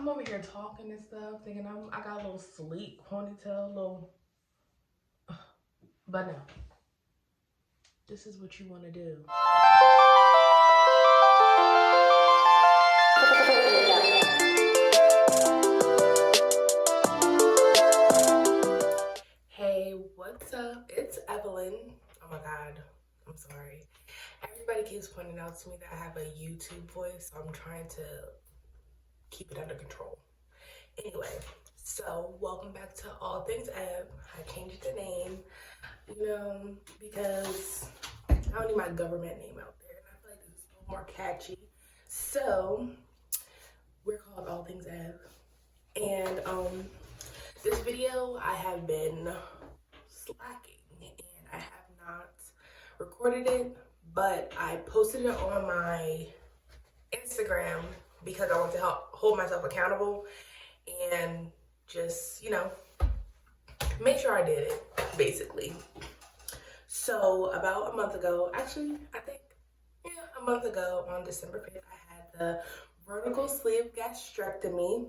I'm over here talking and stuff, thinking I got a little sleek ponytail, little. But no, this is what you want to do. Hey, what's up? It's Evelyn. Oh my God, I'm sorry. Everybody keeps pointing out to me that I have a YouTube voice, so I'm trying to keep it under control. Anyway, so welcome back to All Things Ev. I changed the name, because I don't need my government name out there, and I feel like it's a little more catchy. So we're called All Things Ev, and this video I have been slacking, and I have not recorded it, but I posted it on my Instagram because I want to help hold myself accountable and just, make sure I did it, basically. So about a month ago, actually, a month ago on December 5th, I had the vertical sleeve gastrectomy.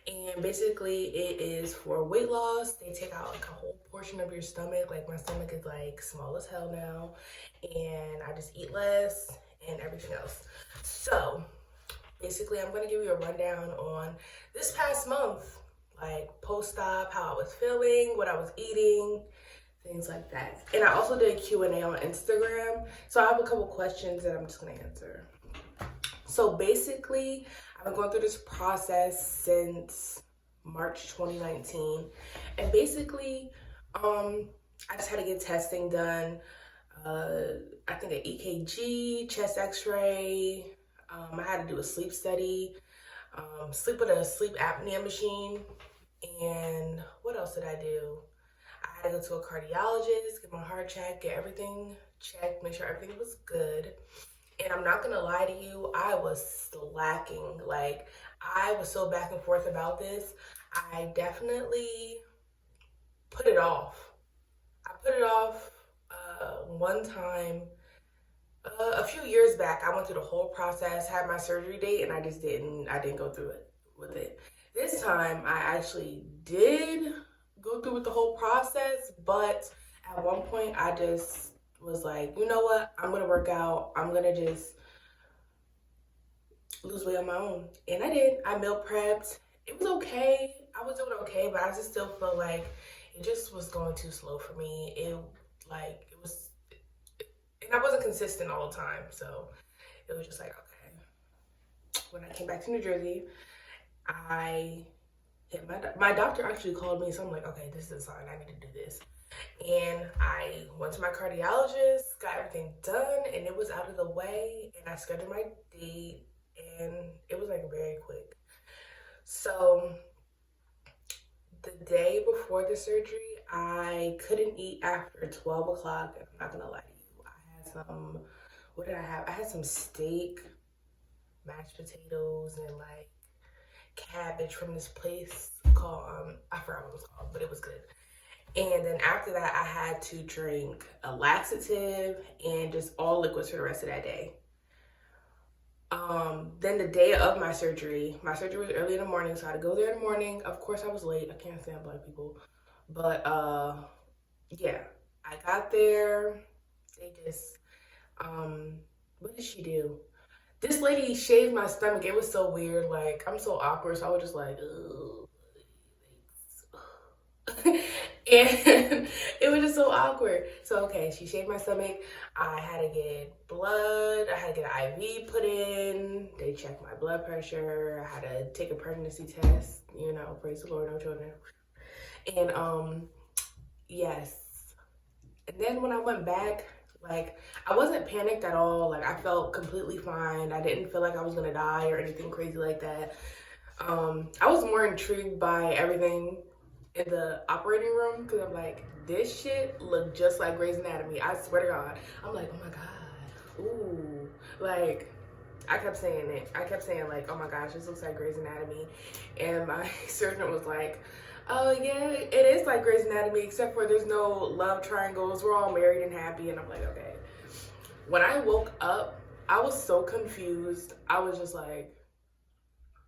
And basically it is for weight loss. They take out like a whole portion of your stomach. Like my stomach is like small as hell now. And I just eat less and everything else. So basically I'm gonna give you a rundown on this past month, like post-op, how I was feeling, what I was eating, things like that. And I also did a Q&A on Instagram. So I have a couple questions that I'm just gonna answer. So basically, I've been going through this process since March 2019. And basically, I just had to get testing done. I think an EKG, chest x-ray. I had to do a sleep study, sleep with a sleep apnea machine. And what else did I do? I had to go to a cardiologist, get my heart checked, get everything checked, make sure everything was good. And I'm not gonna lie to you, I was slacking. Like, I was so back and forth about this. I definitely put it off. I put it off one time, a few years back. I went through the whole process, had my surgery date, and I didn't go through it with it. This time, I actually did go through with the whole process, but at one point, I just was like, you know what, I'm gonna work out, I'm gonna just lose weight on my own. And I did. I meal prepped. It was okay. I was doing okay, but I just still felt like it just was going too slow for me. And I wasn't consistent all the time, so it was just like, okay. When I came back to New Jersey, I hit my doctor actually called me, so I'm like, okay, this is a sign, I need to do this. And I went to my cardiologist, got everything done, and it was out of the way, and I scheduled my date, and it was like very quick. So the day before the surgery, I couldn't eat after 12 o'clock, and I'm not gonna lie to you. I had what did I have? I had some steak, mashed potatoes, and like cabbage from this place called, I forgot what it was called, but it was good. And then after that, I had to drink a laxative and just all liquids for the rest of that day. Then the day of my surgery was early in the morning, so I had to go there in the morning. Of course, I was late. I can't stand black people. But yeah, I got there. They just, what did she do? This lady shaved my stomach. It was so weird. Like, I'm so awkward, so I was just like, ugh. And it was just so awkward. So okay, she shaved my stomach. I had to get blood. I had to get an IV put in. They checked my blood pressure. I had to take a pregnancy test. Praise the Lord, no children. And yes. And then when I went back, like, I wasn't panicked at all. Like, I felt completely fine. I didn't feel like I was gonna die or anything crazy like that. I was more intrigued by everything in the operating room, because I'm like, this shit looked just like Grey's Anatomy. I swear to God. I'm like, oh my God, ooh. Like, I kept saying it. I kept saying like, oh my gosh, this looks like Grey's Anatomy. And my surgeon was like, oh yeah, it is like Grey's Anatomy, except for there's no love triangles. We're all married and happy. And I'm like, okay. When I woke up, I was so confused. I was just like,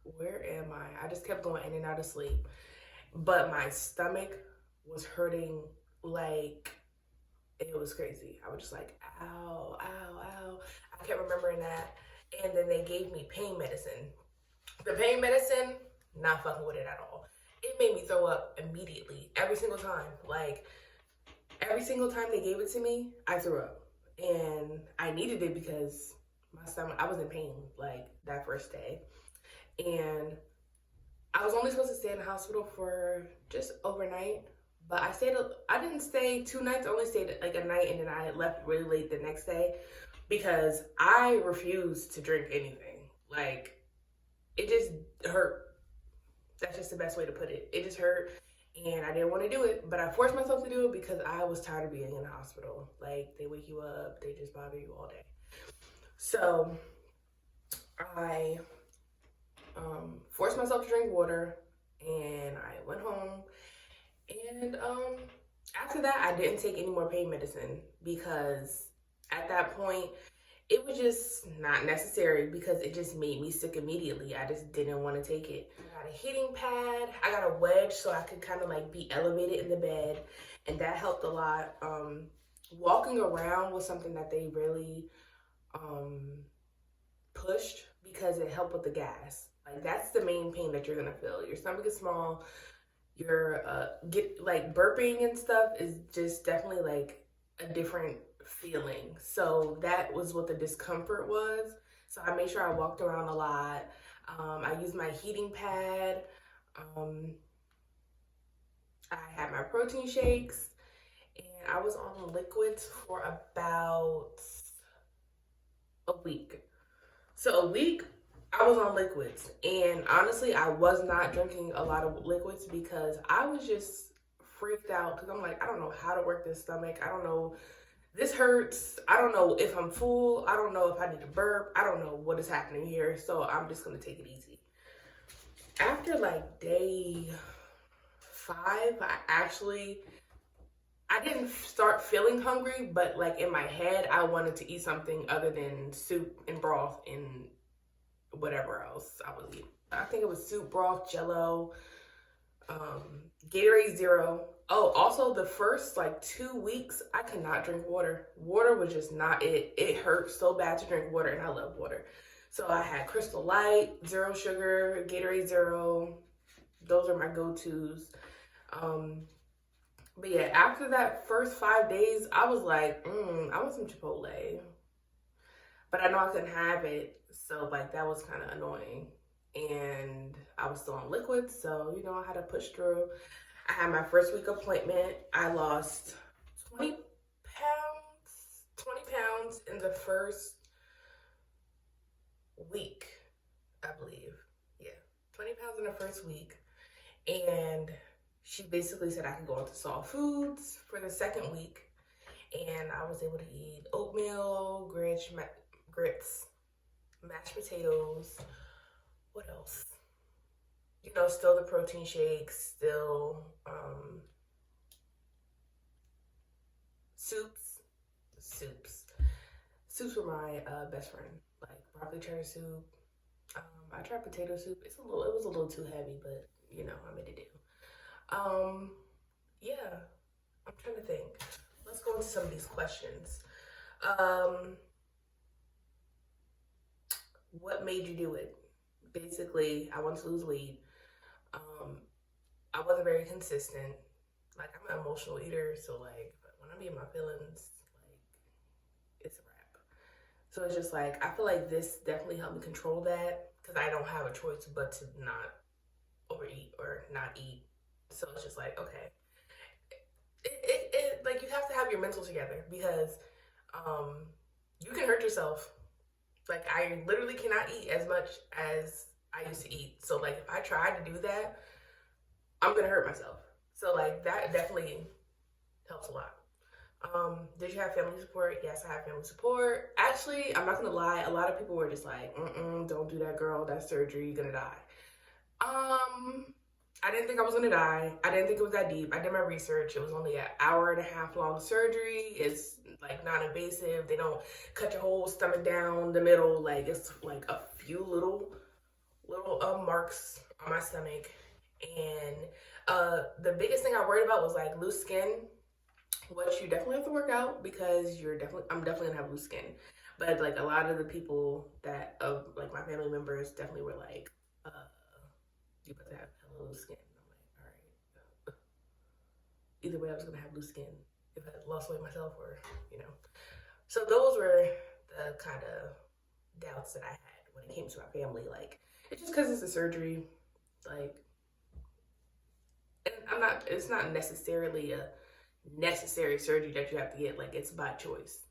where am I? I just kept going in and out of sleep. But my stomach was hurting like it was crazy. I was just like, ow, ow, ow. I kept remembering that. And then they gave me pain medicine. The pain medicine, not fucking with it at all. It made me throw up immediately, every single time. Like, every single time they gave it to me, I threw up. And I needed it because my stomach, I was in pain, like, that first day. And I was only supposed to stay in the hospital for just overnight. But I didn't stay 2 nights. I only stayed like a night, and then I left really late the next day because I refused to drink anything. Like, it just hurt. That's just the best way to put it. It just hurt, and I didn't want to do it, but I forced myself to do it because I was tired of being in the hospital. Like, they wake you up, they just bother you all day. So I forced myself to drink water, and I went home. And after that, I didn't take any more pain medicine because at that point, it was just not necessary because it just made me sick immediately. I just didn't want to take it. I got a heating pad. I got a wedge so I could kind of like be elevated in the bed, and that helped a lot. Walking around was something that they really pushed because it helped with the gas. Like, that's the main pain that you're gonna feel. Your stomach is small. Your get like burping and stuff is just definitely like a different feeling. So that was what the discomfort was. So I made sure I walked around a lot. I used my heating pad. I had my protein shakes, and I was on liquids for about a week. So a week I was on liquids, and honestly, I was not drinking a lot of liquids because I was just freaked out because I'm like, I don't know how to work this stomach. I don't know. This hurts. I don't know if I'm full. I don't know if I need to burp. I don't know what is happening here. So I'm just going to take it easy. After like day 5, I didn't start feeling hungry, but like in my head, I wanted to eat something other than soup and broth and whatever else I was eating. I think it was soup, broth, Jello, Gatorade Zero. Oh, also the first like 2 weeks, I could not drink water. Water was just not it. It hurt so bad to drink water, and I love water. So I had Crystal Light, zero sugar, Gatorade Zero. Those are my go-tos. But yeah, after that first 5 days, I was like, I want some Chipotle. But I know I couldn't have it, so like that was kind of annoying. And I was still on liquids, so you know, I had to push through. I had my first week appointment. I lost 20 pounds in the first week, I believe. Yeah, 20 pounds in the first week. And she basically said I could go into soft foods for the second week. And I was able to eat oatmeal, grits, mashed potatoes. What else? You know, still the protein shakes, still soups. Soups were my best friend. Like broccoli cheddar soup. I tried potato soup. It was a little too heavy, but you know, I made it do. Yeah, I'm trying to think. Let's go into some of these questions. What made you do it? Basically, I wanted to lose weight. I wasn't very consistent. Like, I'm an emotional eater, so like when I'm in my feelings, like it's a wrap. So it's just like I feel like this definitely helped me control that because I don't have a choice but to not overeat or not eat. So it's just like, okay, like you have to have your mental together because you can hurt yourself. Like, I literally cannot eat as much as I used to eat. So like if I tried to do that, I'm gonna hurt myself. So like that definitely helps a lot. Did you have family support? Yes, I have family support. Actually, I'm not gonna lie, a lot of people were just like, don't do that, girl, that's surgery, you're gonna die. I didn't think I was gonna die. I didn't think it was that deep. I did my research. It was only an hour and a half long surgery. It's like non-invasive. They don't cut your whole stomach down the middle. Like, it's like a few little little marks on my stomach, and the biggest thing I worried about was like loose skin, which you definitely have to work out because I'm definitely gonna have loose skin. But like a lot of the people that of like my family members definitely were like, you better have hella loose skin. And I'm like, all right. Either way, I was gonna have loose skin if I lost weight myself, or you know. So those were the kind of doubts that I had when it came to my family. Like, it's just because it's a surgery, like, and it's not necessarily a necessary surgery that you have to get. Like, it's by choice.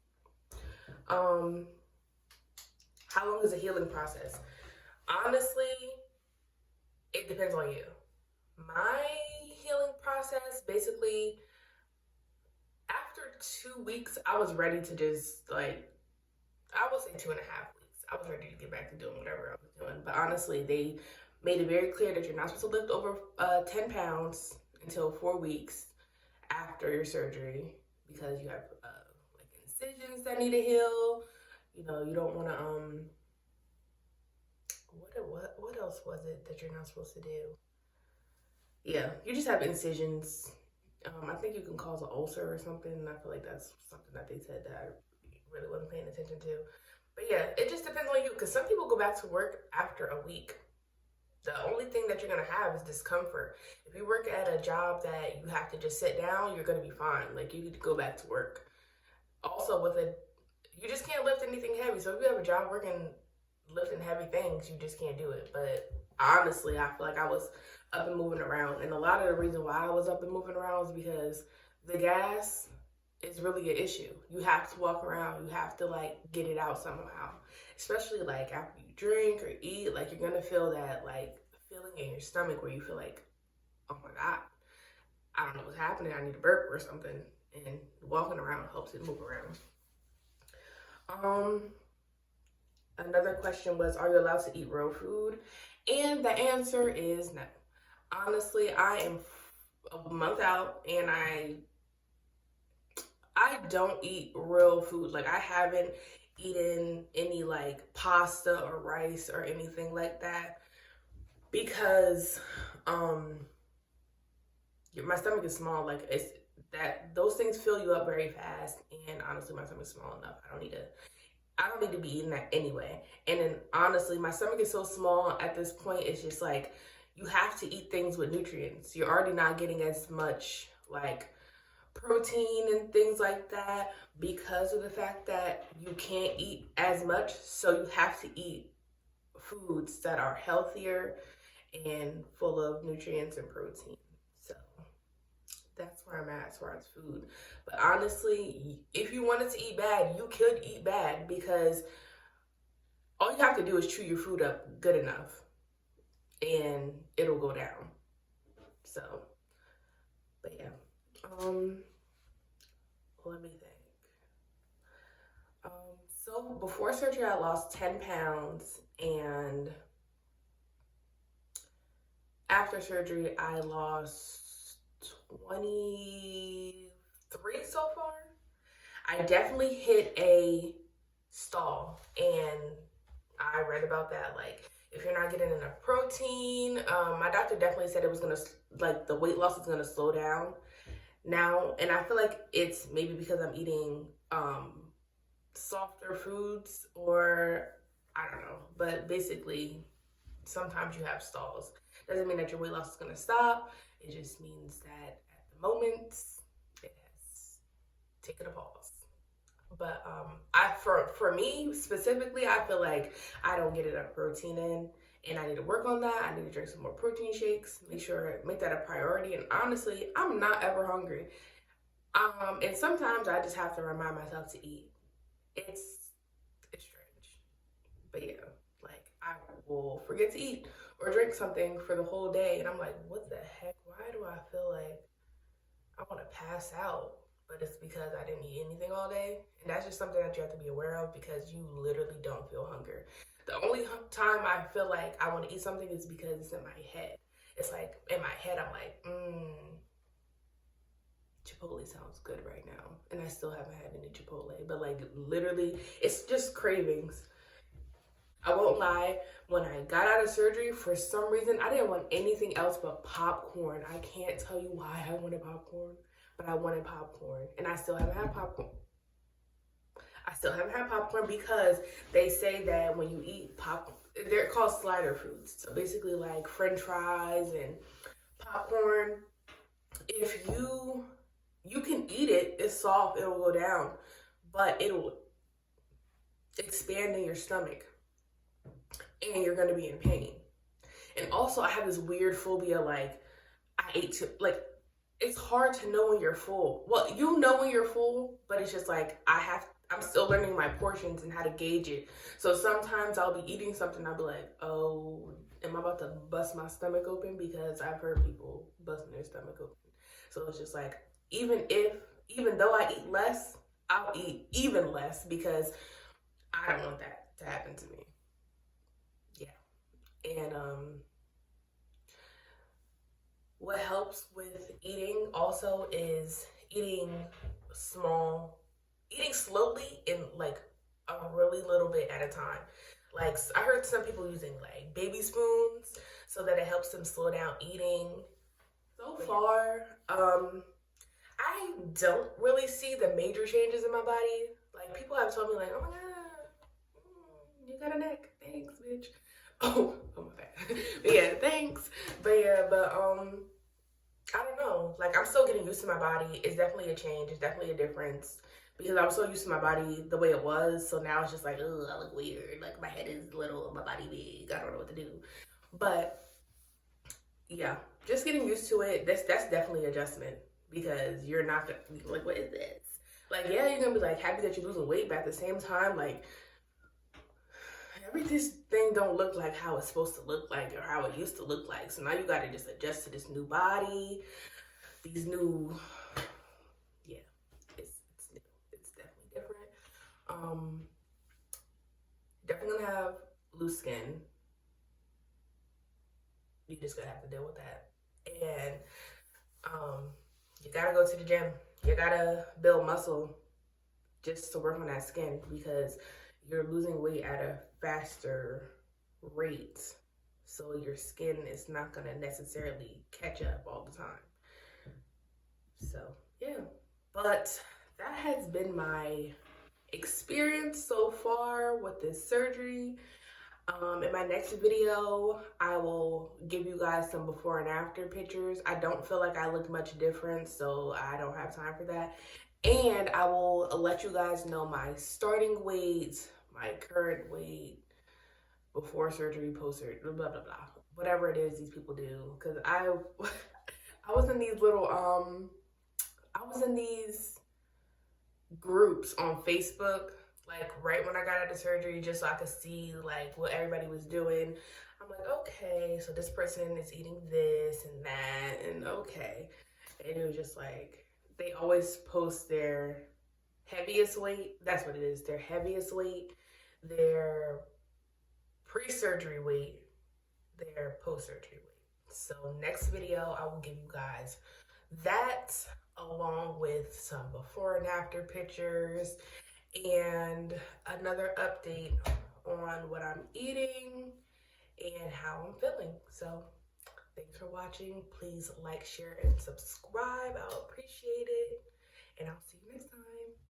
How long is the healing process? Honestly, it depends on you. My healing process, basically, after 2 weeks, I was ready to just, like, I would say 2.5 weeks. I was ready to get back to doing whatever I was doing. But honestly, they made it very clear that you're not supposed to lift over 10 pounds until 4 weeks after your surgery, because you have like incisions that need to heal. You know, you don't want to what else was it that you're not supposed to do? Yeah, you just have incisions. I think you can cause an ulcer or something. I feel like that's something that they said that I really wasn't paying attention to. But yeah, it just depends on you, because some people go back to work after a week. The only thing that you're going to have is discomfort. If you work at a job that you have to just sit down, you're going to be fine. Like, you need to go back to work. Also, you just can't lift anything heavy. So if you have a job lifting heavy things, you just can't do it. But honestly, I feel like I was up and moving around. And a lot of the reason why I was up and moving around is because the gas is really an issue. You have to walk around. You have to, like, get it out somehow. Especially, like, after you drink or eat, like, you're going to feel that, like, feeling in your stomach where you feel like, oh my God, I don't know what's happening. I need to burp or something. And walking around helps it move around. Another question was, are you allowed to eat real food? And the answer is no. Honestly, I am a month out, and I don't eat real food. Like, I haven't eaten any like pasta or rice or anything like that, because my stomach is small. Like, those things fill you up very fast, and honestly, my stomach is small enough. I don't need to be eating that anyway. And then honestly, my stomach is so small at this point, it's just like, you have to eat things with nutrients. You're already not getting as much like protein and things like that because of the fact that you can't eat as much. So you have to eat foods that are healthier and full of nutrients and protein. So that's where I'm at as far as food. But honestly, if you wanted to eat bad, you could eat bad, because all you have to do is chew your food up good enough and it'll go down. So, but yeah. Let me think. So before surgery, I lost 10 pounds, and after surgery, I lost 23 so far. I definitely hit a stall, and I read about that. Like, if you're not getting enough protein, my doctor definitely said it was gonna, like, the weight loss is gonna slow down now. And I feel like it's maybe because I'm eating softer foods, or I don't know. But basically, sometimes you have stalls. Doesn't mean that your weight loss is gonna stop. It just means that at the moment, it has taken a pause. But for me specifically, I feel like I don't get enough protein in, and I need to work on that. I need to drink some more protein shakes, make that a priority. And honestly, I'm not ever hungry. And sometimes I just have to remind myself to eat. It's strange. But yeah, like, I will forget to eat or drink something for the whole day, and I'm like, what the heck? Why do I feel like I want to pass out? But it's because I didn't eat anything all day. And that's just something that you have to be aware of, because you literally don't feel hunger. The only time I feel like I want to eat something is because it's in my head. It's like, in my head, I'm like, Chipotle sounds good right now. And I still haven't had any Chipotle. But like, literally, it's just cravings. I won't lie, when I got out of surgery, for some reason, I didn't want anything else but popcorn. I can't tell you why I wanted popcorn, but I wanted popcorn. And I still haven't had popcorn. I still haven't had popcorn because they say that when you eat popcorn, they're called slider foods. So basically like french fries and popcorn, if you can eat it, it's soft, it'll go down, but it'll expand in your stomach and you're gonna be in pain. And also I have this weird phobia, like I ate too, like it's hard to know when you're full. Well, you know when you're full, but it's just like I'm still learning my portions and how to gauge it. So sometimes I'll be eating something, I'll be like, oh, am I about to bust my stomach open? Because I've heard people busting their stomach open. So it's just like, even though I eat less, I'll eat even less because I don't want that to happen to me. Yeah. And what helps with eating also is eating slowly and like a really little bit at a time. Like I heard some people using like baby spoons so that it helps them slow down eating. So far, I don't really see the major changes in my body. Like people have told me like, oh my god, you got a neck, thanks, bitch. Oh my bad. But yeah, thanks. But yeah, I don't know. Like I'm still getting used to my body. It's definitely a change. It's definitely a difference because I was so used to my body the way it was. So now it's just like, oh, I look weird. Like my head is little, my body big. I don't know what to do. But yeah, just getting used to it. That's definitely adjustment because you're not gonna be like, what is this? Like, yeah, you're gonna be like happy that you're losing weight, but at the same time, like everything don't look like how it's supposed to look like or how it used to look like. So now you gotta just adjust to this new body, these new, yeah, it's new. It's definitely different. Definitely gonna have loose skin. You just gonna have to deal with that. And you gotta go to the gym. You gotta build muscle just to work on that skin because you're losing weight at a faster rate. So your skin is not gonna necessarily catch up all the time. So yeah, but that has been my experience so far with this surgery. In my next video, I will give you guys some before and after pictures. I don't feel like I look much different, so I don't have time for that. And I will let you guys know my starting weight, my current weight, before surgery, post surgery, blah, blah, blah. Whatever it is these people do. Because I was in these little, I was in these groups on Facebook, like right when I got out of surgery, just so I could see like what everybody was doing. I'm like, okay, so this person is eating this and that, and okay. And it was just like, they always post their heaviest weight. That's what it is, their heaviest weight, their pre-surgery weight, their post-surgery weight. So next video, I will give you guys that along with some before and after pictures and another update on what I'm eating and how I'm feeling. So thanks for watching. Please like, share, and subscribe. I'll appreciate it. And I'll see you next time.